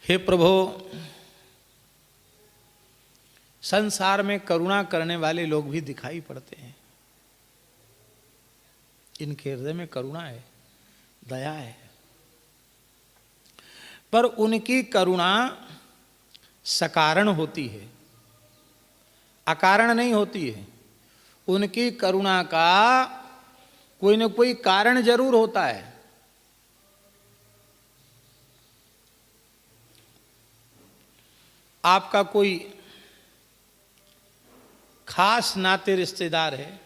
हे प्रभु, संसार में करुणा करने वाले लोग भी दिखाई पड़ते हैं। इनके हृदय में करुणा है, दया है, पर उनकी करुणा सकारण होती है, अकारण नहीं होती है। उनकी करुणा का कोई न कोई कारण जरूर होता है। आपका कोई खास नाते रिश्तेदार है,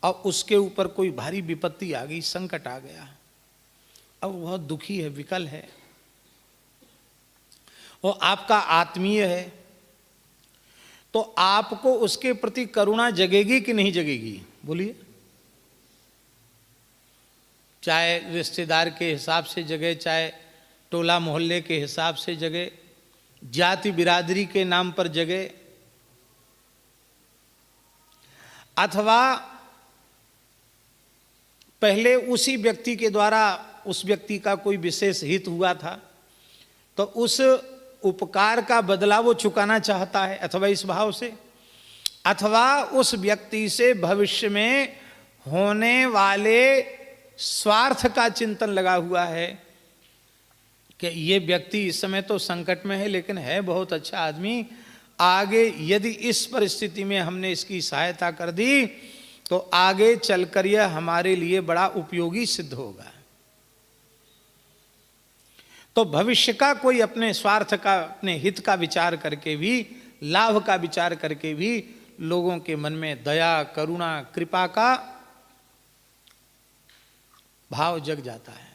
अब उसके ऊपर कोई भारी विपत्ति आ गई, संकट आ गया, अब बहुत दुखी है, विकल है, वो आपका आत्मीय है, तो आपको उसके प्रति करुणा जगेगी कि नहीं जगेगी? बोलिए। चाहे रिश्तेदार के हिसाब से जगे, चाहे टोला मोहल्ले के हिसाब से जगे, जाति बिरादरी के नाम पर जगे, अथवा पहले उसी व्यक्ति के द्वारा उस व्यक्ति का कोई विशेष हित हुआ था तो उस उपकार का बदला वो चुकाना चाहता है, अथवा इस भाव से, अथवा उस व्यक्ति से भविष्य में होने वाले स्वार्थ का चिंतन लगा हुआ है कि ये व्यक्ति इस समय तो संकट में है लेकिन है बहुत अच्छा आदमी, आगे यदि इस परिस्थिति में हमने इसकी सहायता कर दी तो आगे चलकर यह हमारे लिए बड़ा उपयोगी सिद्ध होगा। तो भविष्य का कोई अपने स्वार्थ का, अपने हित का विचार करके भी, लाभ का विचार करके भी लोगों के मन में दया, करुणा, कृपा का भाव जग जाता है।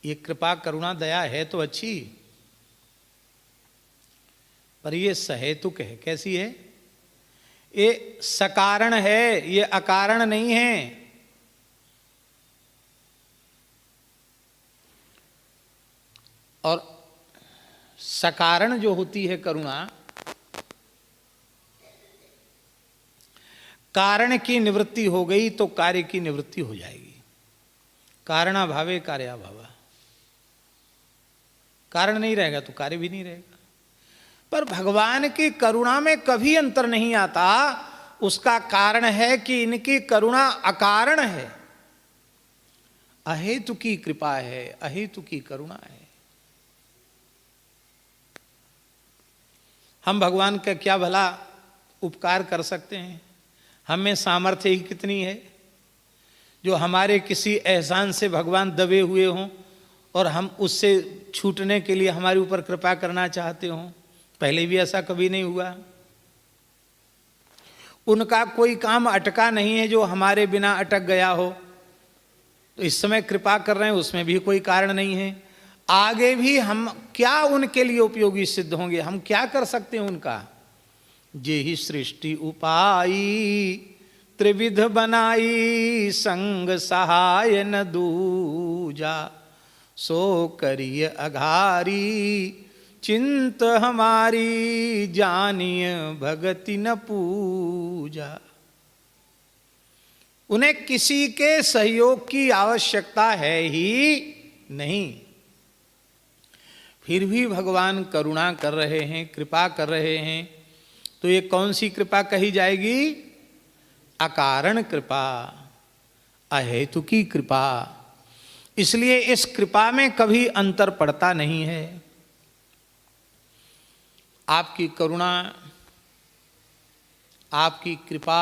ये कृपा, करुणा, दया है तो अच्छी, पर ये सहेतुक है। कैसी है? ये सकारण है, ये अकारण नहीं है। और सकारण जो होती है करुणा, कारण की निवृत्ति हो गई तो कार्य की निवृत्ति हो जाएगी। कारणाभावे कार्याभावा, कारण नहीं रहेगा तो कार्य भी नहीं रहेगा। पर भगवान की करुणा में कभी अंतर नहीं आता। उसका कारण है कि इनकी करुणा अकारण है, अहेतु की कृपा है, अहेतु की करुणा है। हम भगवान का क्या भला उपकार कर सकते हैं? हमें सामर्थ्य ही कितनी है जो हमारे किसी एहसान से भगवान दबे हुए हों और हम उससे छूटने के लिए हमारे ऊपर कृपा करना चाहते हों। पहले भी ऐसा कभी नहीं हुआ। उनका कोई काम अटका नहीं है जो हमारे बिना अटक गया हो, तो इस समय कृपा कर रहे हैं उसमें भी कोई कारण नहीं है। आगे भी हम क्या उनके लिए उपयोगी सिद्ध होंगे, हम क्या कर सकते हैं उनका? जेहि सृष्टि उपाई त्रिविध बनाई, संग सहाय न दूजा, सो करिय अघारी, चिंत हमारी, जानिय भगति न पूजा। उन्हें किसी के सहयोग की आवश्यकता है ही नहीं, फिर भी भगवान करुणा कर रहे हैं, कृपा कर रहे हैं। तो ये कौन सी कृपा कही जाएगी? अकारण कृपा, अहेतुकी कृपा। इसलिए इस कृपा में कभी अंतर पड़ता नहीं है। आपकी करुणा, आपकी कृपा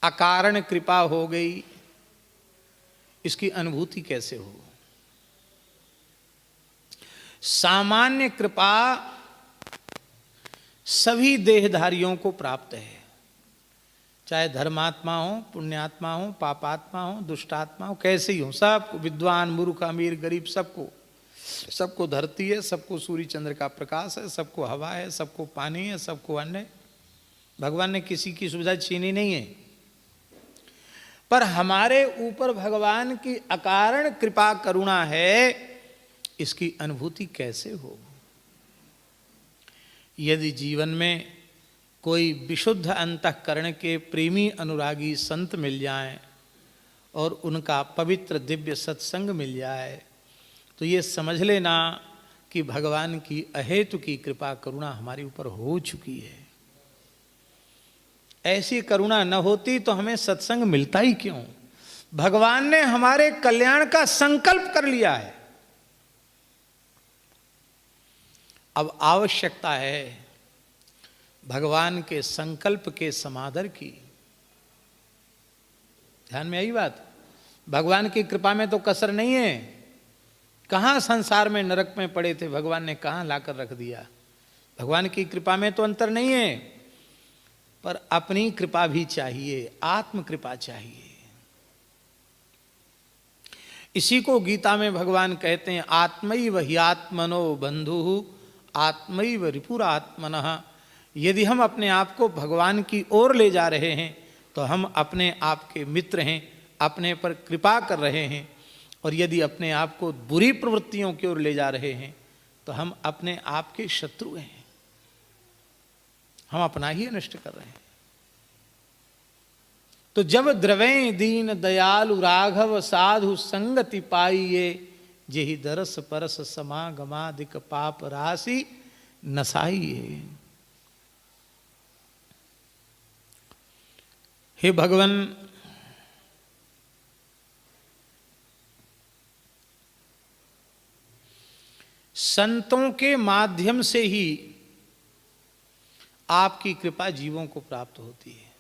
अकारण कृपा हो गई, इसकी अनुभूति कैसे हो? सामान्य कृपा सभी देहधारियों को प्राप्त है, चाहे धर्मात्मा हो, पुण्यात्मा हो, पापात्मा हो, दुष्टात्मा हो, कैसे ही हो, सबको, विद्वान, मूर्ख, अमीर, गरीब, सबको धरती है, सबको सूर्य चंद्र का प्रकाश है, सबको हवा है, सबको पानी है, सबको अन्न है। भगवान ने किसी की सुविधा छीनी नहीं है। पर हमारे ऊपर भगवान की अकारण कृपा करुणा है, इसकी अनुभूति कैसे हो? यदि जीवन में कोई विशुद्ध अंतःकरण के प्रेमी अनुरागी संत मिल जाएं और उनका पवित्र दिव्य सत्संग मिल जाए तो ये समझ लेना कि भगवान की अहेतु की कृपा करुणा हमारे ऊपर हो चुकी है। ऐसी करुणा न होती तो हमें सत्संग मिलता ही क्यों? भगवान ने हमारे कल्याण का संकल्प कर लिया है। अब आवश्यकता है भगवान के संकल्प के समादर की। ध्यान में आई बात? भगवान की कृपा में तो कसर नहीं है। कहां संसार में नरक में पड़े थे, भगवान ने कहां लाकर रख दिया। भगवान की कृपा में तो अंतर नहीं है, पर अपनी कृपा भी चाहिए, आत्म कृपा चाहिए। इसी को गीता में भगवान कहते हैं, आत्मैव हि आत्मनो बंधु आत्मैव रिपुरात्मनः। यदि हम अपने आप को भगवान की ओर ले जा रहे हैं तो हम अपने आप के मित्र हैं, अपने पर कृपा कर रहे हैं। और यदि अपने आप को बुरी प्रवृत्तियों की ओर ले जा रहे हैं तो हम अपने आप के शत्रु हैं, हम अपना ही अनिष्ट कर रहे हैं। तो जब द्रवे दीन दयालु राघव साधु संगति पाइये, जेहि दरस परस समागमादिक पाप राशि नसाइये। हे भगवान, संतों के माध्यम से ही आपकी कृपा जीवों को प्राप्त होती है।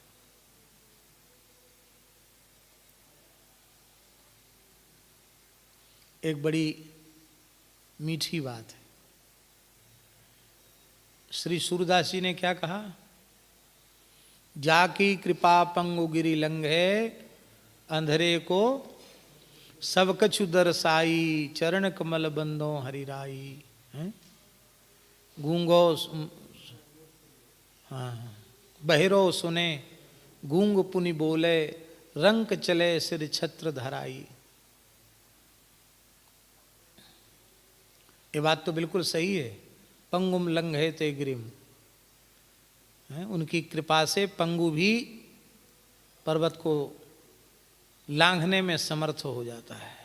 एक बड़ी मीठी बात है। श्री सूरदास जी ने क्या कहा? जाकी कृपा पंगु गिरि लंघे, अंधरे को सब कछु दरसाई, चरण कमल बंदो हरिराई। गूंगो बहिरो सुने, गूंग पुनि बोले, रंक चले सिर छत्र धराई। ये बात तो बिल्कुल सही है। पंगुम लंघे ते गिरिम, उनकी कृपा से पंगु भी पर्वत को लांघने में समर्थ हो जाता है।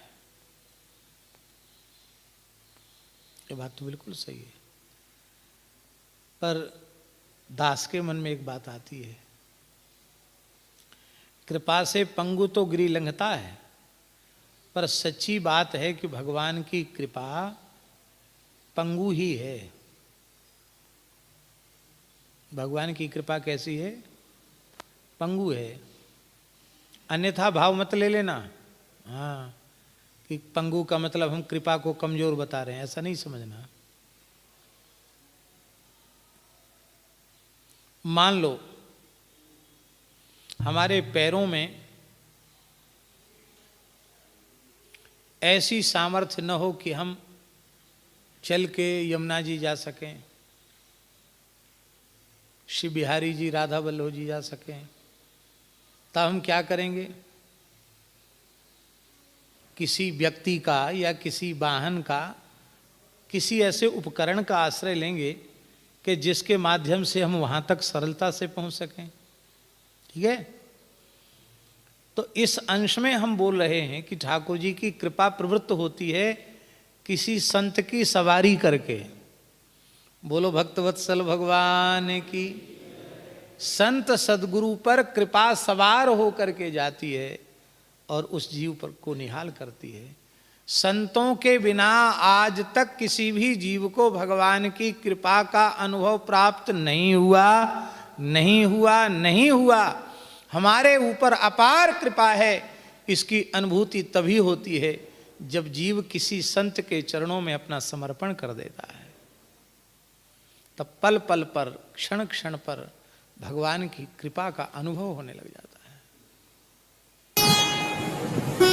ये बात तो बिल्कुल सही है। पर दास के मन में एक बात आती है, कृपा से पंगु तो गिरि लंघता है, पर सच्ची बात है कि भगवान की कृपा पंगु ही है। भगवान की कृपा कैसी है? पंगु है। अन्यथा भाव मत ले लेना, हाँ, कि पंगु का मतलब हम कृपा को कमजोर बता रहे हैं, ऐसा नहीं समझना। मान लो हमारे पैरों में ऐसी सामर्थ्य न हो कि हम चल के यमुना जी जा सकें, श्री बिहारी जी, राधा वल्लभ जी जा सकें, तब हम क्या करेंगे? किसी व्यक्ति का या किसी वाहन का, किसी ऐसे उपकरण का आश्रय लेंगे कि जिसके माध्यम से हम वहां तक सरलता से पहुंच सकें। ठीक है? तो इस अंश में हम बोल रहे हैं कि ठाकुर जी की कृपा प्रवृत्त होती है किसी संत की सवारी करके। बोलो भक्तवत्सल भगवान की। संत सदगुरु पर कृपा सवार होकर के जाती है और उस जीव पर को निहाल करती है। संतों के बिना आज तक किसी भी जीव को भगवान की कृपा का अनुभव प्राप्त नहीं हुआ, नहीं हुआ, नहीं हुआ। हमारे ऊपर अपार कृपा है। इसकी अनुभूति तभी होती है जब जीव किसी संत के चरणों में अपना समर्पण कर देता है। तब पल पल पर, क्षण क्षण पर भगवान की कृपा का अनुभव होने लग जाता है।